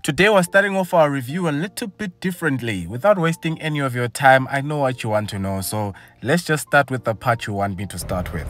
Today we're starting off our review a little bit differently. Without wasting any of your time, I know what you want to know, so let's just start with the part you want me to start with.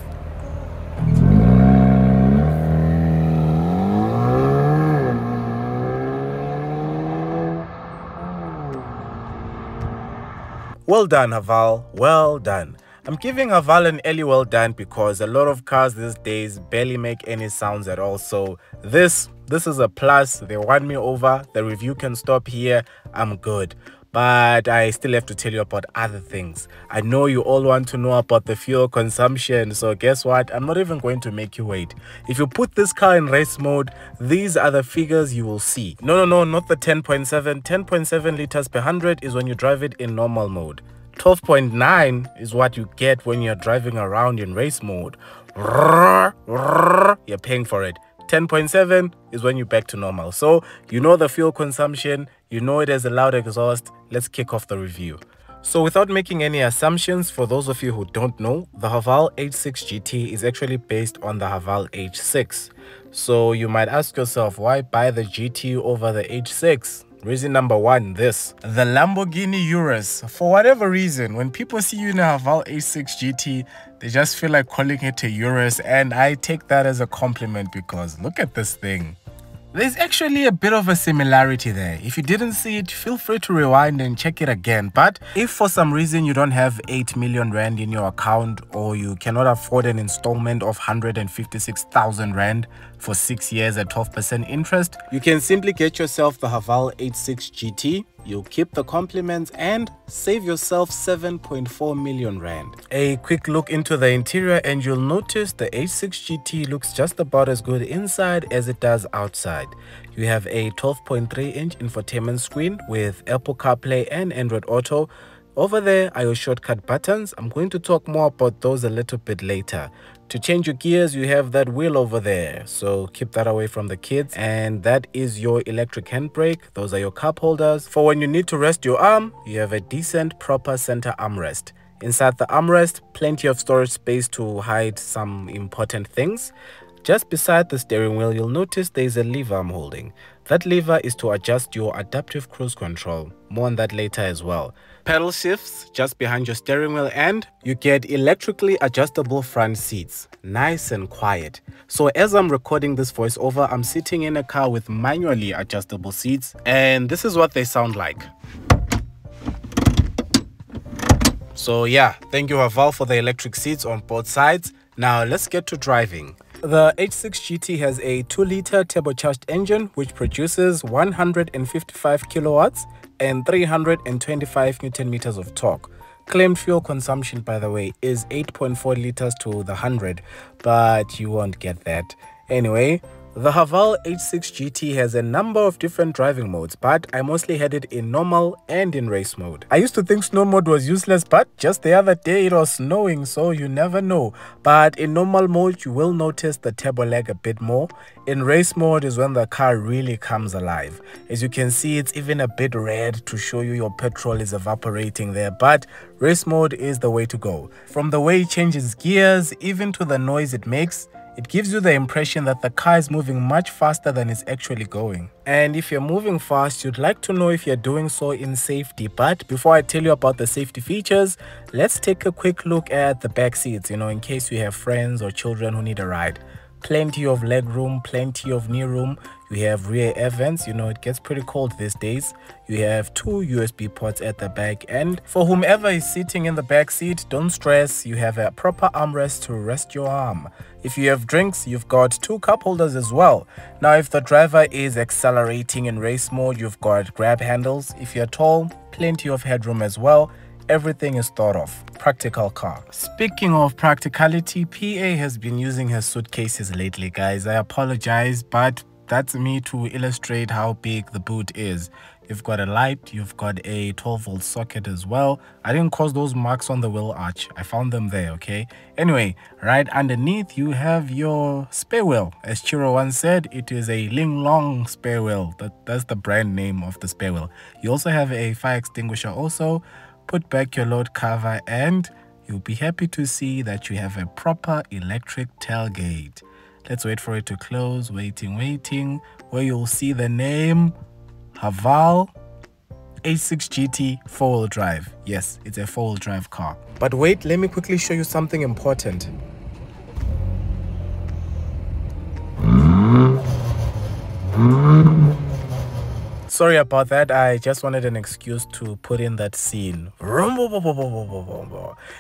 Well done, Haval. Well done. I'm giving Haval an early well done because a lot of cars these days barely make any sounds at all. So this is a plus. They won me over. The review can stop here. I'm good. But I still have to tell you about other things. I know you all want to know about the fuel consumption. So guess what? I'm not even going to make you wait. If you put this car in race mode, these are the figures you will see. No, not the 10.7. 10.7 liters per 100 is when you drive it in normal mode. 12.9 is what you get when you're driving around in race mode. You're paying for it. 10.7 is when you're back to normal. So you know the fuel consumption, you know it has a loud exhaust. Let's kick off the review. So without making any assumptions, for those of you who don't know, the Haval H6 GT is actually based on the Haval H6. So you might ask yourself, why buy the GT over the H6? Reason number one, the Lamborghini Urus. For whatever reason, when people see you in a Haval H6 GT, they just feel like calling it a Urus, and I take that as a compliment because look at this thing. There's actually a bit of a similarity there. If you didn't see it, feel free to rewind and check it again. But if for some reason you don't have 8 million rand in your account, or you cannot afford an installment of 156,000 rand for 6 years at 12% interest, you can simply get yourself the Haval H6 GT. You'll keep the compliments and save yourself 7.4 million rand. A quick look into the interior and you'll notice the H6 GT looks just about as good inside as it does outside. You have a 12.3-inch infotainment screen with Apple CarPlay and Android Auto. Over there are your shortcut buttons. I'm going to talk more about those a little bit later. To change your gears, you have that wheel over there, so keep that away from the kids. And that is your electric handbrake. Those are your cup holders. For when you need to rest your arm, you have a decent, proper center armrest. Inside the armrest, plenty of storage space to hide some important things. Just beside the steering wheel, you'll notice there's a lever I'm holding. That lever is to adjust your adaptive cruise control. More on that later as well. Pedal shifts just behind your steering wheel, and you get electrically adjustable front seats. Nice and quiet. So as I'm recording this voiceover, I'm sitting in a car with manually adjustable seats, and this is what they sound like. So yeah, thank you Haval for the electric seats on both sides. Now let's get to driving. The H6 GT has a 2-liter turbocharged engine which produces 155 kilowatts and 325 Newton meters of torque. Claimed fuel consumption, by the way, is 8.4 liters to the 100, but you won't get that. Anyway, the Haval H6 GT has a number of different driving modes, but I mostly had it in normal and in race mode. I used to think snow mode was useless, but just the other day it was snowing, so you never know. But in normal mode, you will notice the turbo lag a bit more. In race mode is when the car really comes alive. As you can see, it's even a bit red to show you your petrol is evaporating there, but race mode is the way to go. From the way it changes gears, even to the noise it makes, it gives you the impression that the car is moving much faster than it's actually going. And if you're moving fast, you'd like to know if you're doing so in safety. But before I tell you about the safety features, let's take a quick look at the back seats, in case you have friends or children who need a ride. Plenty of leg room, plenty of knee room. You have rear air vents. It gets pretty cold these days. You have 2 USB ports at the back, and for whomever is sitting in the back seat, don't stress, you have a proper armrest to rest your arm. If you have drinks, you've got 2 cup holders as well. Now if the driver is accelerating in race mode, you've got grab handles. If you're tall, plenty of headroom as well. Everything is thought of. Practical car. Speaking of practicality, PA has been using her suitcases lately, guys. I apologize, but that's me to illustrate how big the boot is. You've got a light, you've got a 12-volt socket as well. I didn't cause those marks on the wheel arch. I found them there, okay? Anyway, right underneath you have your spare wheel. As Chiro once said, it is a Ling Long spare wheel. That's the brand name of the spare wheel. You also have a fire extinguisher also. Put back your load cover and you'll be happy to see that you have a proper electric tailgate. Let's wait for it to close. Waiting, where you'll see the name Haval H6 GT 4-wheel drive. Yes, it's a 4-wheel drive car. But wait, let me quickly show you something important. Sorry about that, I just wanted an excuse to put in that scene.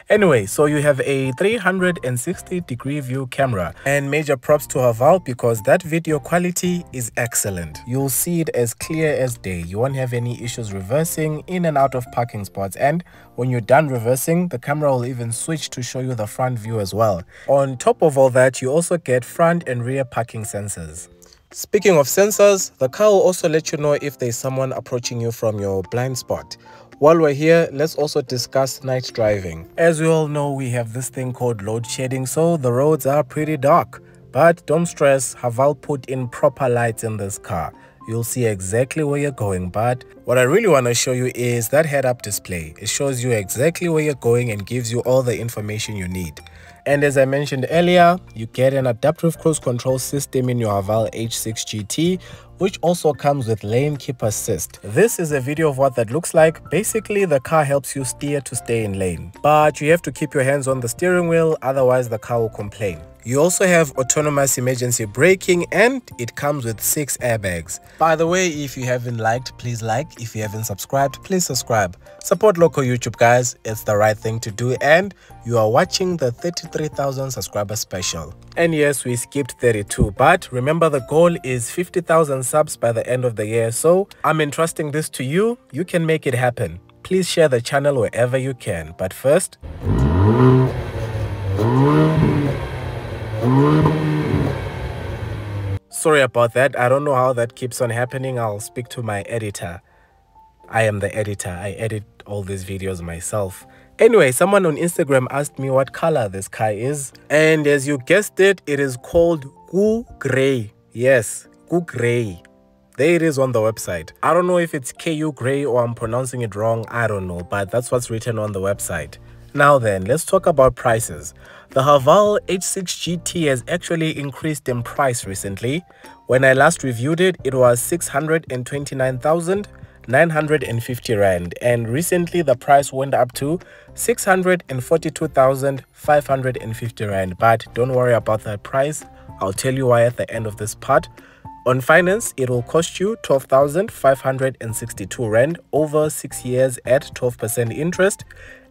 Anyway, so you have a 360-degree view camera, and major props to Haval because that video quality is excellent. You'll see it as clear as day. You won't have any issues reversing in and out of parking spots, and when you're done reversing, the camera will even switch to show you the front view as well. On top of all that, you also get front and rear parking sensors. Speaking of sensors, the car will also let you know if there's someone approaching you from your blind spot. While we're here, let's also discuss night driving. As we all know, we have this thing called load shedding, so the roads are pretty dark. But don't stress, Haval put in proper lights in this car. You'll see exactly where you're going, but what I really want to show you is that head-up display. It shows you exactly where you're going and gives you all the information you need. And as I mentioned earlier, you get an adaptive cruise control system in your Haval H6 GT, which also comes with lane keep assist. This is a video of what that looks like. Basically, the car helps you steer to stay in lane, but you have to keep your hands on the steering wheel, otherwise the car will complain. You also have autonomous emergency braking, and it comes with 6 airbags. By the way, if you haven't liked, please like. If you haven't subscribed, please subscribe. Support local YouTube, guys. It's the right thing to do, and you are watching the 33,000 subscriber special. And yes, we skipped 32, but remember the goal is 50,000 subs by the end of the year, so I'm entrusting this to you. You can make it happen. Please share the channel wherever you can, but first... Sorry about that, I don't know how that keeps on happening. I'll speak to my editor. I am the editor, I edit all these videos myself. Anyway, someone on Instagram asked me what color this car is, and as you guessed it, it is called Goo Grey. Yes, Goo Grey. There it is on the website. I don't know if it's KU Grey or I'm pronouncing it wrong, I don't know, but that's what's written on the website. Now then, let's talk about prices. The Haval H6 GT has actually increased in price recently. When I last reviewed it, it was 629,950 Rand, and recently the price went up to 642,550 Rand. But don't worry about that price, I'll tell you why at the end of this part. On finance, it will cost you 12,562 Rand over 6 years at 12% interest,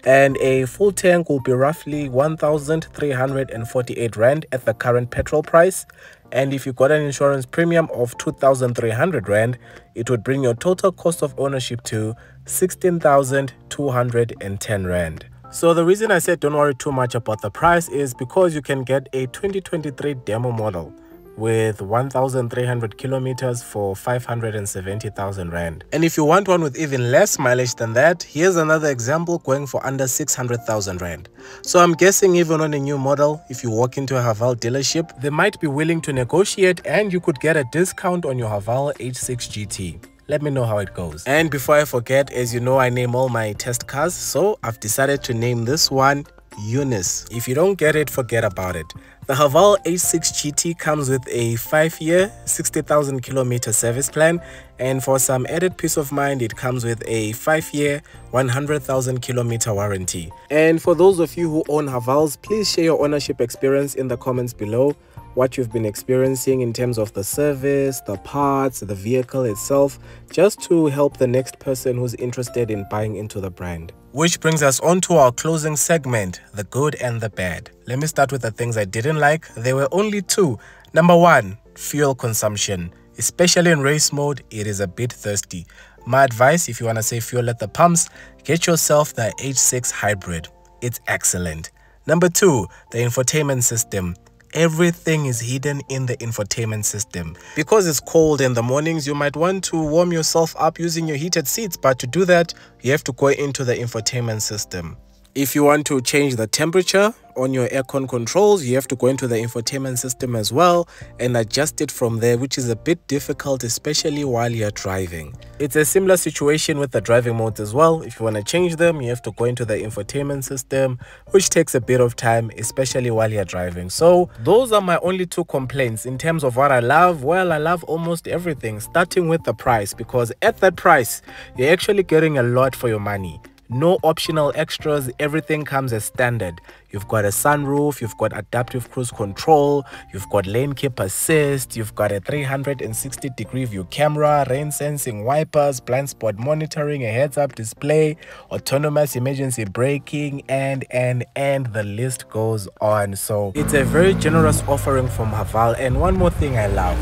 and a full tank will be roughly 1,348 Rand at the current petrol price. And if you got an insurance premium of 2,300 Rand, it would bring your total cost of ownership to 16,210 Rand. So the reason I said don't worry too much about the price is because you can get a 2023 demo model with 1,300 kilometers for 570,000 Rand. And if you want one with even less mileage than that, here's another example going for under 600,000 Rand. So I'm guessing even on a new model, if you walk into a Haval dealership, they might be willing to negotiate and you could get a discount on your Haval H6 GT. Let me know how it goes. And before I forget, as you know, I name all my test cars, so I've decided to name this one Eunice. If you don't get it, forget about it. The Haval H6 GT comes with a 5-year, 60,000 kilometer service plan, and for some added peace of mind, it comes with a 5-year, 100,000 kilometer warranty. And for those of you who own Havals, please share your ownership experience in the comments below. What you've been experiencing in terms of the service, the parts, the vehicle itself, just to help the next person who's interested in buying into the brand. Which brings us on to our closing segment, the good and the bad. Let me start with the things I didn't like. There were only 2. Number 1, fuel consumption. Especially in race mode, it is a bit thirsty. My advice, if you want to save fuel at the pumps, get yourself the H6 Hybrid. It's excellent. Number 2, the infotainment system. Everything is hidden in the infotainment system. Because it's cold in the mornings, you might want to warm yourself up using your heated seats, but to do that, you have to go into the infotainment system. If you want to change the temperature on your aircon controls, you have to go into the infotainment system as well and adjust it from there, which is a bit difficult, especially while you're driving. It's a similar situation with the driving modes as well. If you want to change them, you have to go into the infotainment system, which takes a bit of time, especially while you're driving. So those are my only two complaints. In terms of what I love, well, I love almost everything, starting with the price, because at that price, you're actually getting a lot for your money. No optional extras, everything comes as standard. You've got a sunroof, you've got adaptive cruise control, you've got lane keep assist, you've got a 360-degree view camera, rain sensing wipers, blind spot monitoring, a heads-up display, autonomous emergency braking, and the list goes on. So it's a very generous offering from Haval. And one more thing I love.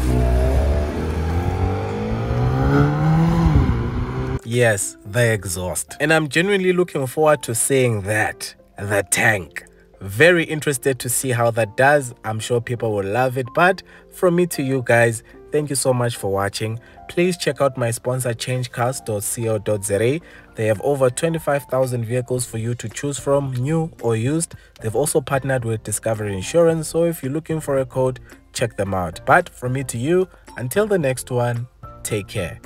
Yes, the exhaust. And I'm genuinely looking forward to seeing that. The tank. Very interested to see how that does. I'm sure people will love it. But from me to you guys, thank you so much for watching. Please check out my sponsor changecars.co.za. They have over 25,000 vehicles for you to choose from, new or used. They've also partnered with Discovery Insurance. So if you're looking for a code, check them out. But from me to you, until the next one, take care.